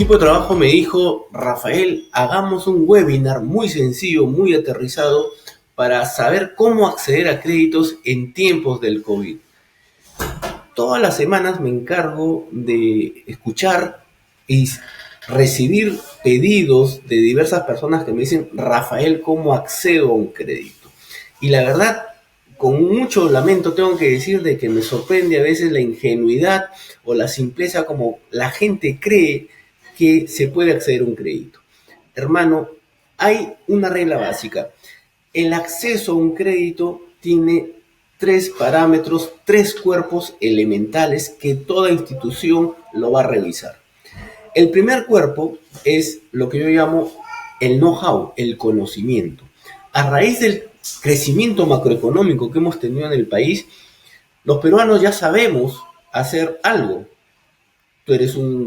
equipo de trabajo me dijo, Rafael, hagamos un webinar muy sencillo, muy aterrizado, para saber cómo acceder a créditos en tiempos del COVID. Todas las semanas me encargo de escuchar y recibir pedidos de diversas personas que me dicen, Rafael, ¿cómo accedo a un crédito? Y la verdad, con mucho lamento tengo que decir de que me sorprende a veces la ingenuidad o la simpleza como la gente cree que se puede acceder a un crédito. Hermano, hay una regla básica. El acceso a un crédito tiene tres parámetros, tres cuerpos elementales que toda institución lo va a revisar. El primer cuerpo es lo que yo llamo el know-how, el conocimiento. A raíz del crecimiento macroeconómico que hemos tenido en el país, los peruanos ya sabemos hacer algo.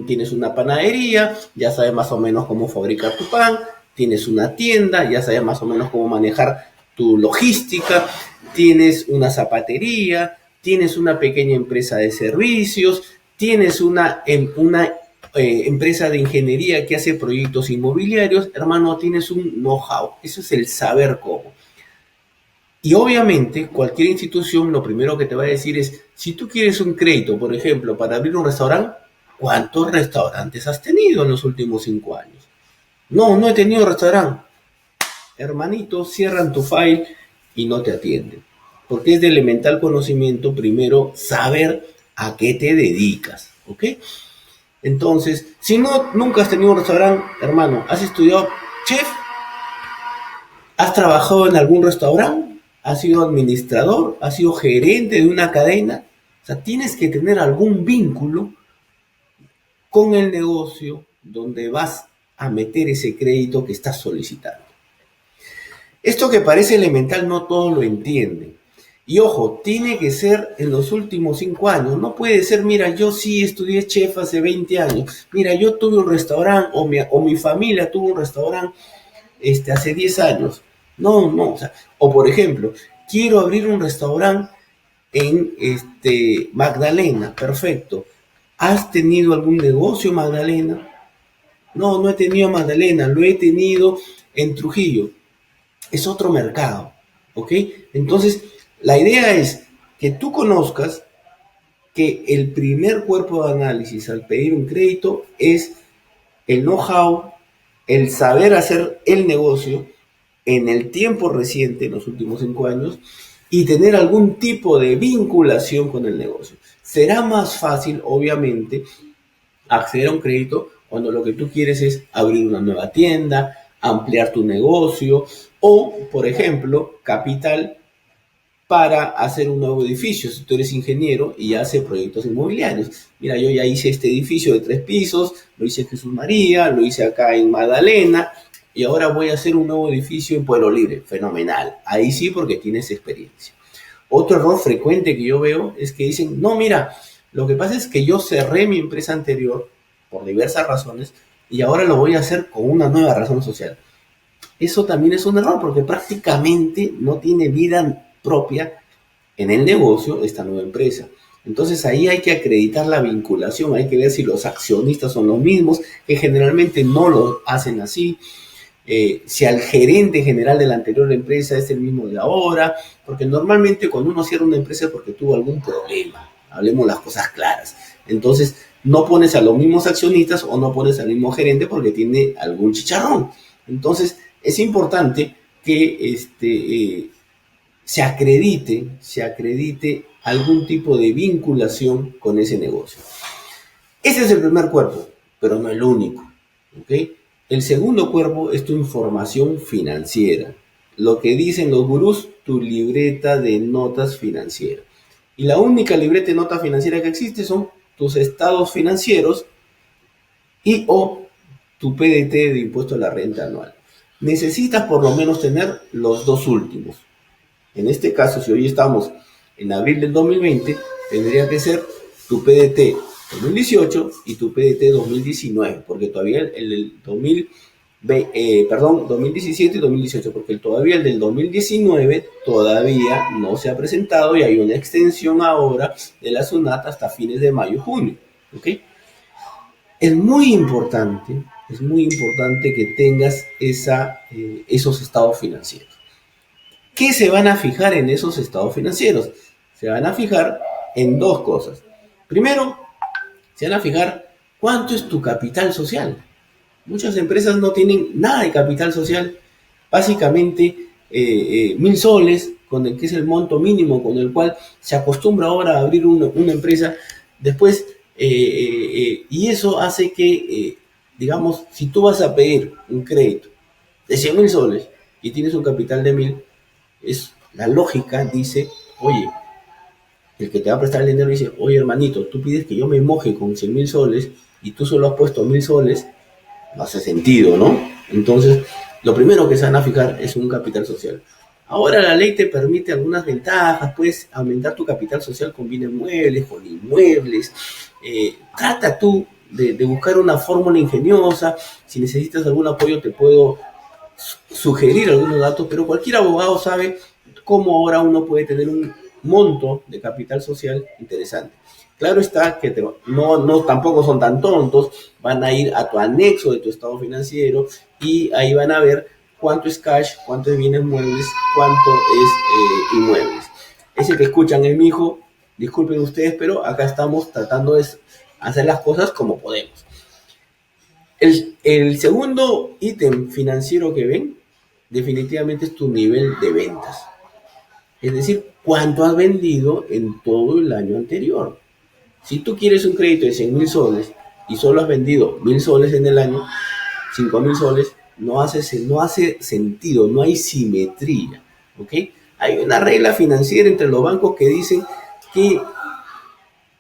Tienes una panadería, ya sabes más o menos cómo fabricar tu pan, tienes una tienda, ya sabes más o menos cómo manejar tu logística, tienes una zapatería, tienes una pequeña empresa de servicios, tienes una empresa de ingeniería que hace proyectos inmobiliarios, hermano, tienes un know-how, eso es el saber cómo. Y obviamente cualquier institución lo primero que te va a decir es, si tú quieres un crédito, por ejemplo, para abrir un restaurante, ¿cuántos restaurantes has tenido en los últimos 5 años? No, no he tenido restaurante. Hermanito, cierran tu file y no te atienden. Porque es de elemental conocimiento primero saber a qué te dedicas, ¿ok? Entonces, si no, nunca has tenido un restaurante, hermano, ¿has estudiado chef? ¿Has trabajado en algún restaurante? ¿Has sido administrador? ¿Has sido gerente de una cadena? O sea, tienes que tener algún vínculo con el negocio donde vas a meter ese crédito que estás solicitando. Esto que parece elemental no todos lo entienden. Y ojo, tiene que ser en los últimos 5 años. No puede ser, mira, yo sí estudié chef hace 20 años. Mira, yo tuve un restaurante o mi familia tuvo un restaurante hace 10 años. No, o por ejemplo, quiero abrir un restaurante en Magdalena, perfecto. ¿Has tenido algún negocio, Magdalena? No, no he tenido Magdalena, lo he tenido en Trujillo. Es otro mercado, ¿ok? Entonces, la idea es que tú conozcas que el primer cuerpo de análisis al pedir un crédito es el know-how, el saber hacer el negocio en el tiempo reciente, en los últimos 5 años, y tener algún tipo de vinculación con el negocio. Será más fácil, obviamente, acceder a un crédito cuando lo que tú quieres es abrir una nueva tienda, ampliar tu negocio o, por ejemplo, capital para hacer un nuevo edificio. Si tú eres ingeniero y haces proyectos inmobiliarios. Mira, yo ya hice este edificio de 3 pisos, lo hice en Jesús María, lo hice acá en Magdalena y ahora voy a hacer un nuevo edificio en Pueblo Libre. Fenomenal. Ahí sí, porque tienes experiencia. Otro error frecuente que yo veo es que dicen, no, mira, lo que pasa es que yo cerré mi empresa anterior por diversas razones y ahora lo voy a hacer con una nueva razón social. Eso también es un error porque prácticamente no tiene vida propia en el negocio esta nueva empresa. Entonces ahí hay que acreditar la vinculación, hay que ver si los accionistas son los mismos, que generalmente no lo hacen así. Si al gerente general de la anterior empresa es el mismo de ahora, porque normalmente cuando uno cierra una empresa es porque tuvo algún problema, hablemos las cosas claras. Entonces no pones a los mismos accionistas o no pones al mismo gerente porque tiene algún chicharrón. Entonces es importante que se acredite algún tipo de vinculación con ese negocio. Ese es el primer cuerpo, pero no el único, ¿ok? El segundo cuerpo es tu información financiera. Lo que dicen los gurús, tu libreta de notas financieras. Y la única libreta de notas financieras que existe son tus estados financieros y o tu PDT de impuesto a la renta anual. Necesitas por lo menos tener los dos últimos. En este caso, si hoy estamos en abril del 2020, tendría que ser tu PDT 2018 y tu PDT 2019, porque todavía el 2017 y 2018, porque todavía el del 2019 todavía no se ha presentado y hay una extensión ahora de la SUNAT hasta fines de mayo-junio, ¿ok? Es muy importante que tengas esos estados financieros. ¿Qué se van a fijar en esos estados financieros? Se van a fijar en dos cosas. Primero, se van a fijar cuánto es tu capital social. Muchas empresas no tienen nada de capital social, básicamente 1.000 soles, que es el monto mínimo con el cual se acostumbra ahora a abrir una empresa. Después, y eso hace que, digamos, si tú vas a pedir un crédito de 100.000 soles y tienes un capital de 1.000, la lógica dice, oye, el que te va a prestar el dinero dice, oye hermanito, tú pides que yo me moje con 100.000 soles y tú solo has puesto 1.000 soles, no hace sentido, ¿no? Entonces, lo primero que se van a fijar es un capital social. Ahora la ley te permite algunas ventajas, puedes aumentar tu capital social con bienes muebles, con inmuebles. Trata tú de buscar una fórmula ingeniosa. Si necesitas algún apoyo te puedo sugerir algunos datos, pero cualquier abogado sabe cómo ahora uno puede tener un monto de capital social interesante. Claro está que no tampoco son tan tontos, van a ir a tu anexo de tu estado financiero y ahí van a ver cuánto es cash, cuánto es bienes muebles, cuánto es inmuebles. Ese que escuchan es mi hijo, disculpen ustedes, pero acá estamos tratando de hacer las cosas como podemos. El segundo ítem financiero que ven definitivamente es tu nivel de ventas. Es decir, cuánto has vendido en todo el año anterior. Si tú quieres un crédito de 100.000 soles y solo has vendido 1.000 soles en el año, 5.000 soles, no hace sentido, no hay simetría. ¿Ok? Hay una regla financiera entre los bancos que dicen que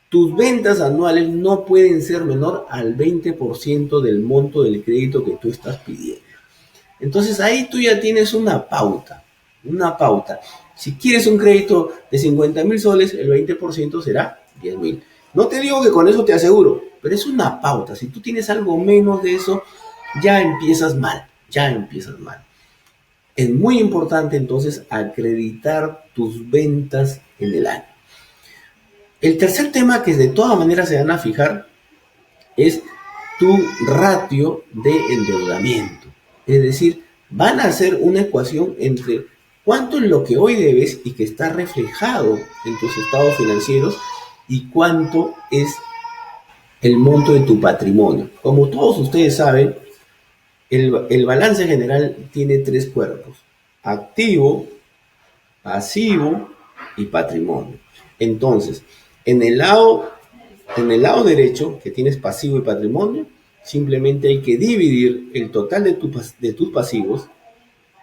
tus ventas anuales no pueden ser menor al 20% del monto del crédito que tú estás pidiendo. Entonces ahí tú ya tienes una pauta. Si quieres un crédito de 50.000 soles, el 20% será 10.000. No te digo que con eso te aseguro, pero es una pauta. Si tú tienes algo menos de eso, ya empiezas mal. Es muy importante entonces acreditar tus ventas en el año. El tercer tema que de todas maneras se van a fijar es tu ratio de endeudamiento. Es decir, van a hacer una ecuación entre cuánto es lo que hoy debes y que está reflejado en tus estados financieros y cuánto es el monto de tu patrimonio. Como todos ustedes saben, el balance general tiene tres cuerpos: activo, pasivo y patrimonio. Entonces, en el lado derecho, que tienes pasivo y patrimonio, simplemente hay que dividir el total de tus pasivos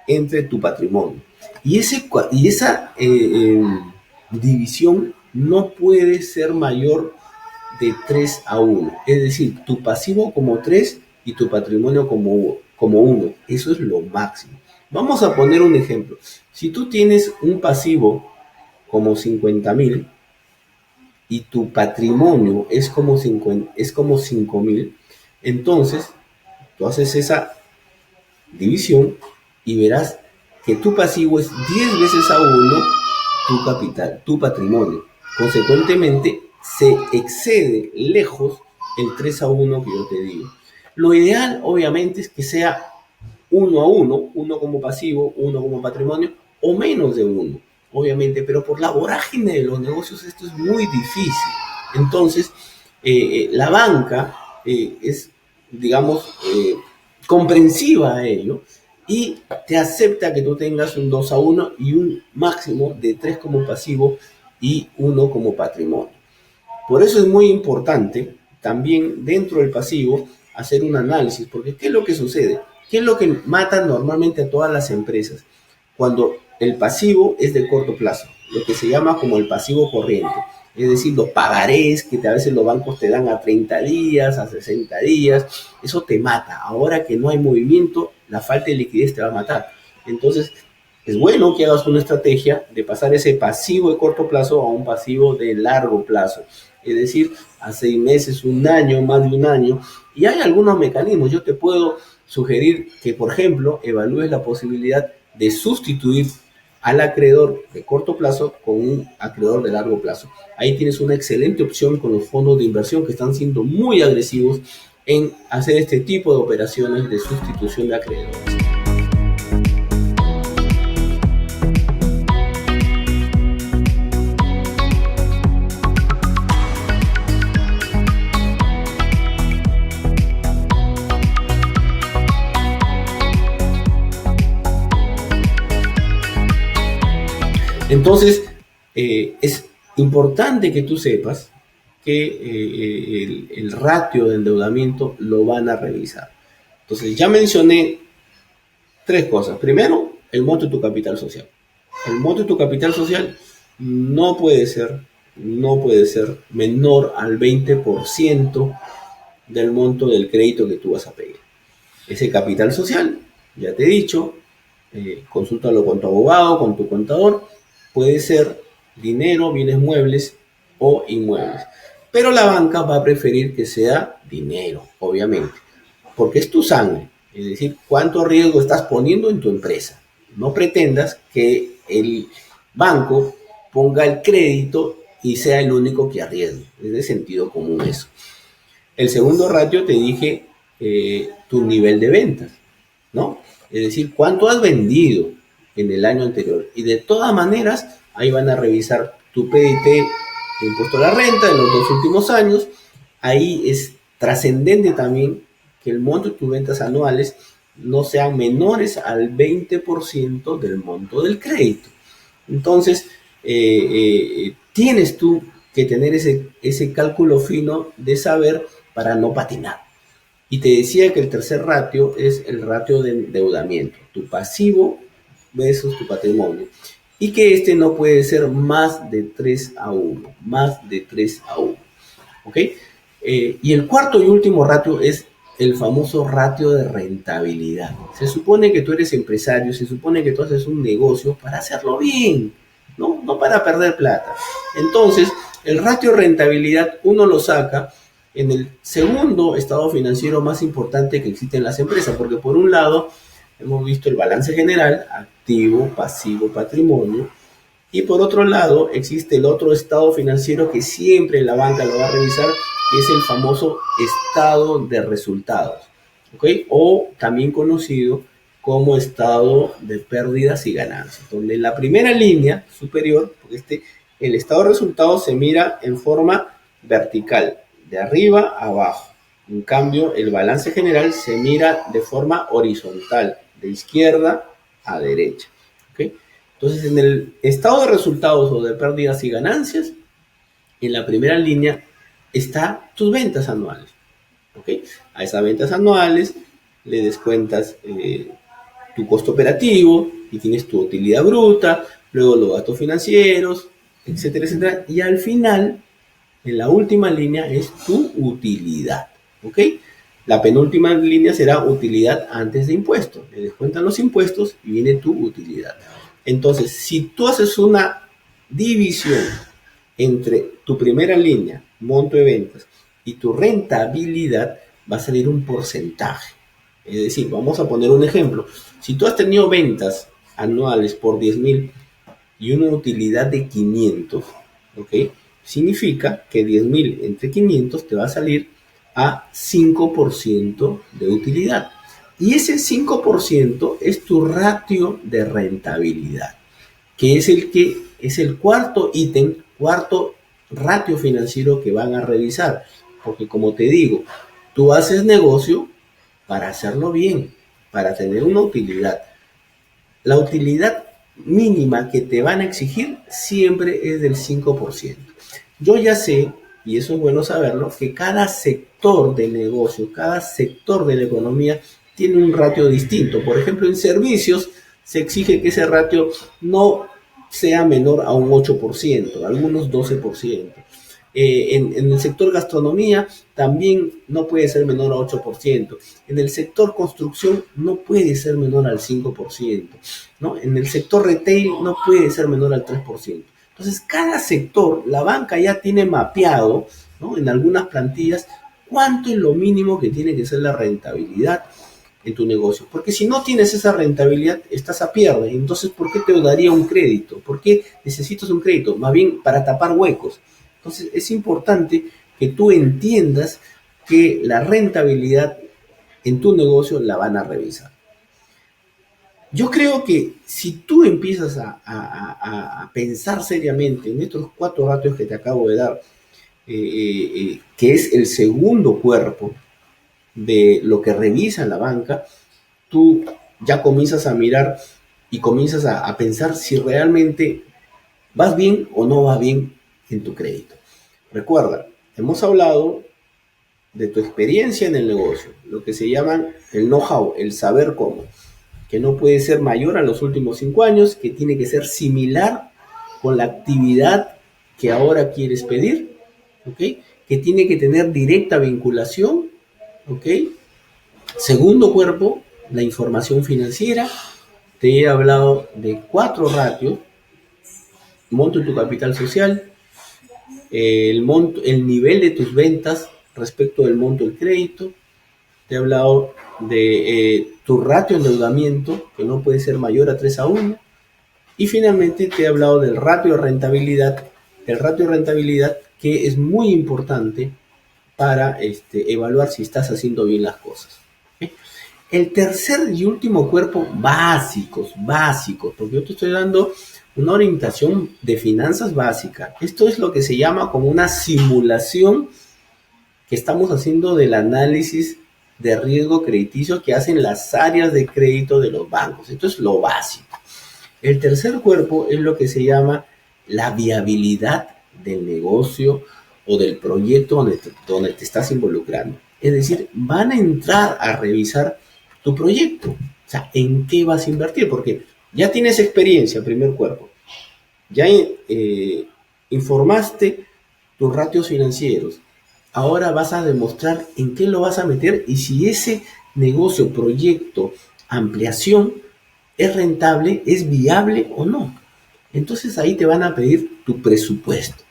entre tu patrimonio. Y esa división no puede ser mayor de 3-1. Es decir, tu pasivo como 3 y tu patrimonio como 1. Eso es lo máximo. Vamos a poner un ejemplo. Si tú tienes un pasivo como 50.000 y tu patrimonio es como 5.000, entonces tú haces esa división y verás que tu pasivo es 10 veces a 1 tu capital, tu patrimonio. Consecuentemente, se excede lejos el 3-1 que yo te digo. Lo ideal, obviamente, es que sea 1-1, uno como pasivo, uno como patrimonio, o menos de 1, obviamente, pero por la vorágine de los negocios esto es muy difícil. Entonces, la banca es, digamos, comprensiva a ello y te acepta que tú tengas un 2-1 y un máximo de 3 como pasivo y 1 como patrimonio. Por eso es muy importante también dentro del pasivo hacer un análisis, porque ¿qué es lo que sucede? ¿Qué es lo que mata normalmente a todas las empresas? Cuando el pasivo es de corto plazo, lo que se llama como el pasivo corriente, es decir, los pagarés que a veces los bancos te dan a 30 días, a 60 días, eso te mata. Ahora que no hay movimiento, la falta de liquidez te va a matar. Entonces, es bueno que hagas una estrategia de pasar ese pasivo de corto plazo a un pasivo de largo plazo. Es decir, a 6 meses, un año, más de un año. Y hay algunos mecanismos. Yo te puedo sugerir que, por ejemplo, evalúes la posibilidad de sustituir al acreedor de corto plazo con un acreedor de largo plazo. Ahí tienes una excelente opción con los fondos de inversión que están siendo muy agresivos en hacer este tipo de operaciones de sustitución de acreedores. Entonces, es importante que tú sepas que el ratio de endeudamiento lo van a revisar. Entonces, ya mencioné tres cosas. Primero, el monto de tu capital social. El monto de tu capital social no puede ser menor al 20% del monto del crédito que tú vas a pedir. Ese capital social, ya te he dicho, consúltalo con tu abogado, con tu contador, puede ser dinero, bienes muebles o inmuebles. Pero la banca va a preferir que sea dinero, obviamente, porque es tu sangre. Es decir, cuánto riesgo estás poniendo en tu empresa. No pretendas que el banco ponga el crédito y sea el único que arriesgue. Es de sentido común eso. El segundo ratio te dije tu nivel de ventas, ¿no? Es decir, cuánto has vendido en el año anterior. Y de todas maneras, ahí van a revisar tu PDT de impuesto a la renta de los 2 últimos años. Ahí es trascendente también que el monto de tus ventas anuales no sean menores al 20% del monto del crédito. Entonces, tienes tú que tener ese cálculo fino de saber para no patinar. Y te decía que el tercer ratio es el ratio de endeudamiento, tu pasivo versus tu patrimonio. Y que este no puede ser más de 3:1, más de 3:1. ¿Ok? Y el cuarto y último ratio es el famoso ratio de rentabilidad. Se supone que tú eres empresario, se supone que tú haces un negocio para hacerlo bien, ¿no? No para perder plata. Entonces, el ratio de rentabilidad uno lo saca en el segundo estado financiero más importante que existe en las empresas, porque por un lado hemos visto el balance general, activo, pasivo, patrimonio, y por otro lado existe el otro estado financiero que siempre la banca lo va a revisar, que es el famoso estado de resultados, ¿ok? O también conocido como estado de pérdidas y ganancias, donde en la primera línea superior, porque el estado de resultados se mira en forma vertical, de arriba a abajo. En cambio, el balance general se mira de forma horizontal, de izquierda a derecha, ¿ok? Entonces, en el estado de resultados o de pérdidas y ganancias, en la primera línea están tus ventas anuales, ¿ok? A esas ventas anuales le descuentas tu costo operativo y tienes tu utilidad bruta, luego los gastos financieros, etcétera, etcétera. Y al final, en la última línea es tu utilidad, ¿ok? La penúltima línea será utilidad antes de impuestos. Le descuentan los impuestos y viene tu utilidad. Entonces, si tú haces una división entre tu primera línea, monto de ventas, y tu rentabilidad, va a salir un porcentaje. Es decir, vamos a poner un ejemplo. Si tú has tenido ventas anuales por 10,000 y una utilidad de 500, ¿ok? Significa que 10,000 entre 500 te va a salir a 5% de utilidad. Y ese 5% es tu ratio de rentabilidad, que es el cuarto ítem, cuarto ratio financiero que van a revisar. Porque como te digo, tú haces negocio para hacerlo bien, para tener una utilidad. La utilidad mínima que te van a exigir siempre es del 5%. Yo ya sé, y eso es bueno saberlo, que cada sector de negocio, cada sector de la economía tiene un ratio distinto. Por ejemplo, en servicios se exige que ese ratio no sea menor a un 8%, algunos 12%. En el sector gastronomía también no puede ser menor a 8%. En el sector construcción no puede ser menor al 5%, ¿no? En el sector retail no puede ser menor al 3%. Entonces, cada sector, la banca ya tiene mapeado, ¿no? En algunas plantillas, cuánto es lo mínimo que tiene que ser la rentabilidad en tu negocio. Porque si no tienes esa rentabilidad, estás a pierde. Entonces, ¿por qué te daría un crédito? ¿Por qué necesitas un crédito? Más bien para tapar huecos. Entonces, es importante que tú entiendas que la rentabilidad en tu negocio la van a revisar. Yo creo que si tú empiezas a pensar seriamente en estos 4 ratios que te acabo de dar, que es el segundo cuerpo de lo que revisa la banca, tú ya comienzas a mirar y comienzas a pensar si realmente vas bien o no vas bien en tu crédito. Recuerda, hemos hablado de tu experiencia en el negocio, lo que se llama el know-how, el saber cómo, que no puede ser mayor a los últimos 5 años, que tiene que ser similar con la actividad que ahora quieres pedir, ¿ok? Que tiene que tener directa vinculación, ¿ok? Segundo cuerpo, la información financiera. Te he hablado de 4 ratios: monto en tu capital social, el nivel de tus ventas respecto del monto del crédito. Te he hablado de tu ratio de endeudamiento, que no puede ser mayor a 3:1. Y finalmente te he hablado del ratio de rentabilidad, que es muy importante para evaluar si estás haciendo bien las cosas. ¿Okay? El tercer y último cuerpo, básicos, porque yo te estoy dando una orientación de finanzas básica. Esto es lo que se llama como una simulación que estamos haciendo del análisis de riesgo crediticio que hacen las áreas de crédito de los bancos. Esto es lo básico. El tercer cuerpo es lo que se llama la viabilidad del negocio o del proyecto donde te estás involucrando. Es decir, van a entrar a revisar tu proyecto. O sea, ¿en qué vas a invertir? Porque ya tienes experiencia, primer cuerpo. Ya informaste tus ratios financieros. Ahora vas a demostrar en qué lo vas a meter y si ese negocio, proyecto, ampliación es rentable, es viable o no. Entonces ahí te van a pedir tu presupuesto.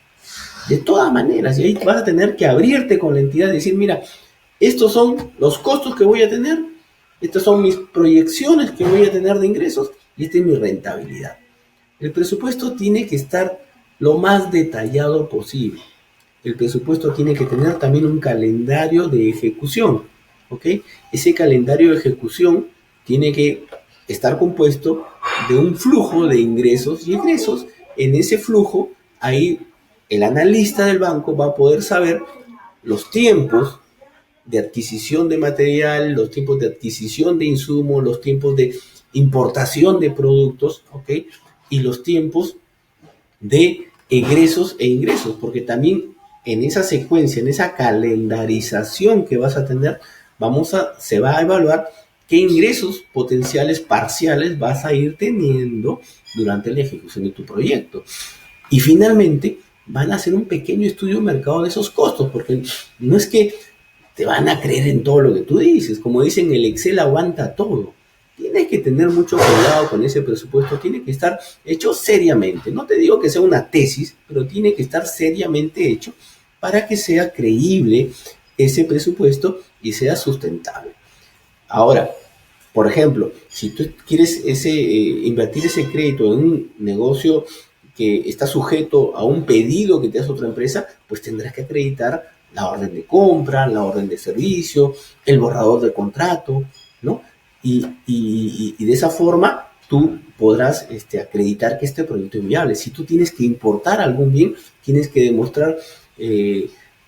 De todas maneras, y ahí vas a tener que abrirte con la entidad y decir, mira, estos son los costos que voy a tener, estas son mis proyecciones que voy a tener de ingresos y esta es mi rentabilidad. El presupuesto tiene que estar lo más detallado posible. El presupuesto tiene que tener también un calendario de ejecución, ¿ok? Ese calendario de ejecución tiene que estar compuesto de un flujo de ingresos y egresos. En ese flujo, ahí el analista del banco va a poder saber los tiempos de adquisición de material, los tiempos de adquisición de insumos, los tiempos de importación de productos, ¿ok? Y los tiempos de egresos e ingresos, porque también en esa secuencia, en esa calendarización que vas a tener, se va a evaluar qué ingresos potenciales parciales vas a ir teniendo durante la ejecución de tu proyecto. Y finalmente, van a hacer un pequeño estudio de mercado de esos costos, porque no es que te van a creer en todo lo que tú dices. Como dicen, el Excel aguanta todo. Tienes que tener mucho cuidado con ese presupuesto, tiene que estar hecho seriamente. No te digo que sea una tesis, pero tiene que estar seriamente hecho para que sea creíble ese presupuesto y sea sustentable. Ahora, por ejemplo, si tú quieres invertir ese crédito en un negocio que está sujeto a un pedido que te hace otra empresa, pues tendrás que acreditar la orden de compra, la orden de servicio, el borrador de contrato, ¿no? Y de esa forma tú podrás acreditar que este proyecto es viable. Si tú tienes que importar algún bien, tienes que demostrar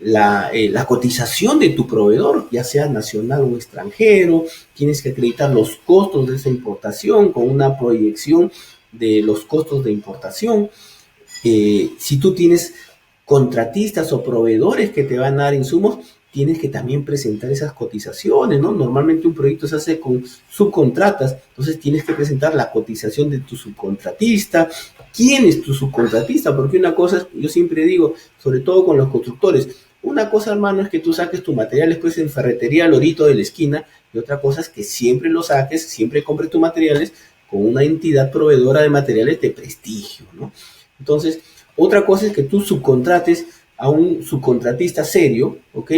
la cotización de tu proveedor, ya sea nacional o extranjero, tienes que acreditar los costos de esa importación con una proyección de los costos de importación. Si tú tienes contratistas o proveedores que te van a dar insumos, tienes que también presentar esas cotizaciones, ¿no? Normalmente un proyecto se hace con subcontratas, entonces tienes que presentar la cotización de tu subcontratista. ¿Quién es tu subcontratista? Porque una cosa es, yo siempre digo, sobre todo con los constructores, una cosa, hermano, es que tú saques tu material después en Ferretería Lorito de la esquina, y otra cosa es que siempre lo saques, siempre compres tus materiales con una entidad proveedora de materiales de prestigio, ¿no? Entonces, otra cosa es que tú subcontrates a un subcontratista serio, ¿ok?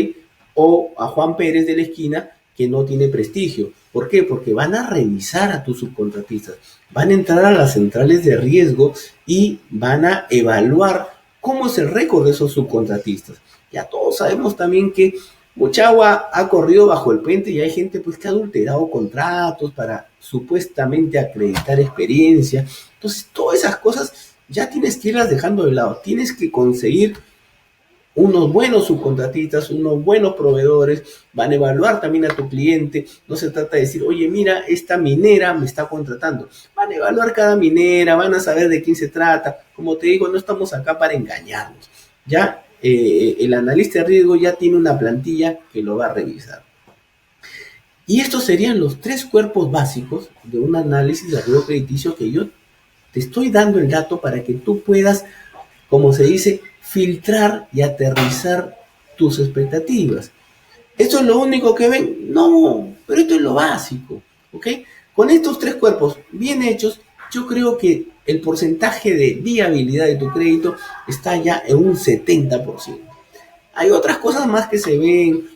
O a Juan Pérez de la esquina que no tiene prestigio. ¿Por qué? Porque van a revisar a tus subcontratistas, van a entrar a las centrales de riesgo y van a evaluar cómo es el récord de esos subcontratistas. Ya todos sabemos también que Mucha agua ha corrido bajo el puente y hay gente pues que ha adulterado contratos para supuestamente acreditar experiencia. Entonces, todas esas cosas ya tienes que irlas dejando de lado. Tienes que conseguir unos buenos subcontratistas, unos buenos proveedores, van a evaluar también a tu cliente. No se trata de decir, oye, mira, esta minera me está contratando. Van a evaluar cada minera, van a saber de quién se trata. Como te digo, no estamos acá para engañarnos. Ya el analista de riesgo ya tiene una plantilla que lo va a revisar. Y estos serían los tres cuerpos básicos de un análisis de riesgo crediticio que yo te estoy dando el dato para que tú puedas, como se dice, filtrar y aterrizar tus expectativas. ¿Esto es lo único que ven? No, pero esto es lo básico, ¿ok? Con estos tres cuerpos bien hechos, yo creo que el porcentaje de viabilidad de tu crédito está ya en un 70%. Hay otras cosas más que se ven,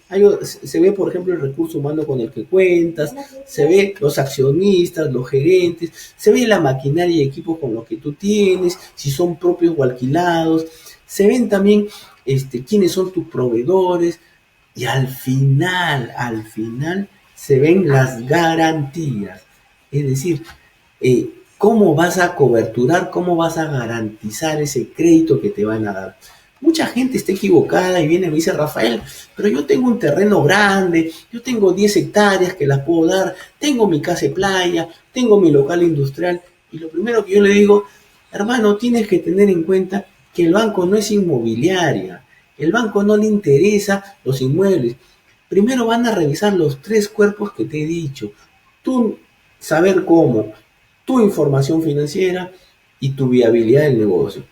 se ve por ejemplo el recurso humano con el que cuentas, se ve los accionistas, los gerentes, se ve la maquinaria y equipos con los que tú tienes, si son propios o alquilados, se ven también quiénes son tus proveedores y al final se ven las garantías, es decir, cómo vas a coberturar, cómo vas a garantizar ese crédito que te van a dar. Mucha gente está equivocada y viene y me dice, Rafael, pero yo tengo un terreno grande, yo tengo 10 hectáreas que las puedo dar, tengo mi casa de playa, tengo mi local industrial. Y lo primero que yo le digo, hermano, tienes que tener en cuenta que el banco no es inmobiliaria, el banco no le interesa los inmuebles. Primero van a revisar los tres cuerpos que te he dicho. Tú saber cómo, tu información financiera y tu viabilidad del negocio.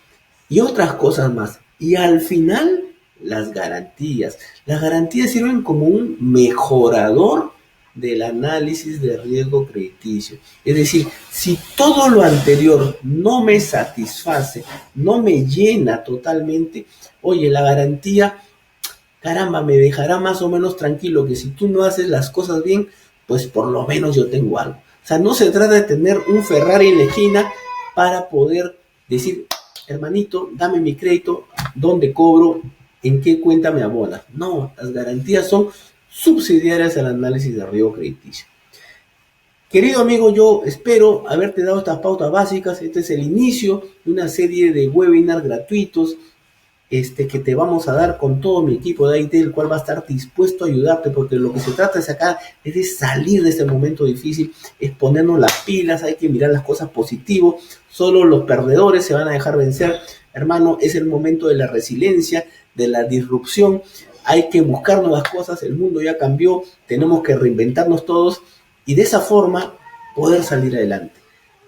Y otras cosas más. Y al final, las garantías. Las garantías sirven como un mejorador del análisis de riesgo crediticio. Es decir, si todo lo anterior no me satisface, no me llena totalmente, oye, la garantía, caramba, me dejará más o menos tranquilo que si tú no haces las cosas bien, pues por lo menos yo tengo algo. O sea, no se trata de tener un Ferrari en la esquina para poder decir, hermanito, dame mi crédito, dónde cobro, en qué cuenta me abonas. No, las garantías son subsidiarias al análisis de riesgo crediticio. Querido amigo, yo espero haberte dado estas pautas básicas. Este es el inicio de una serie de webinars gratuitos que te vamos a dar con todo mi equipo de IT, el cual va a estar dispuesto a ayudarte, porque lo que se trata es acá es de salir de este momento difícil, es ponernos las pilas, hay que mirar las cosas positivas, solo los perdedores se van a dejar vencer, hermano, es el momento de la resiliencia, de la disrupción, hay que buscar nuevas cosas, el mundo ya cambió, tenemos que reinventarnos todos y de esa forma poder salir adelante.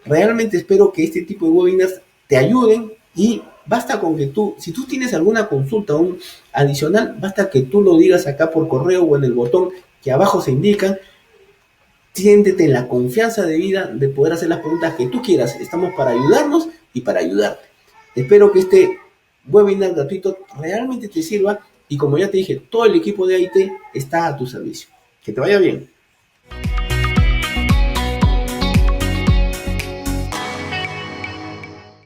Realmente espero que este tipo de webinars te ayuden y basta con que tú, si tú tienes alguna consulta aún adicional, basta que tú lo digas acá por correo o en el botón que abajo se indican. Siéntete en la confianza de vida de poder hacer las preguntas que tú quieras. Estamos para ayudarnos y para ayudarte. Espero que este webinar gratuito realmente te sirva y como ya te dije, todo el equipo de IT está a tu servicio. Que te vaya bien.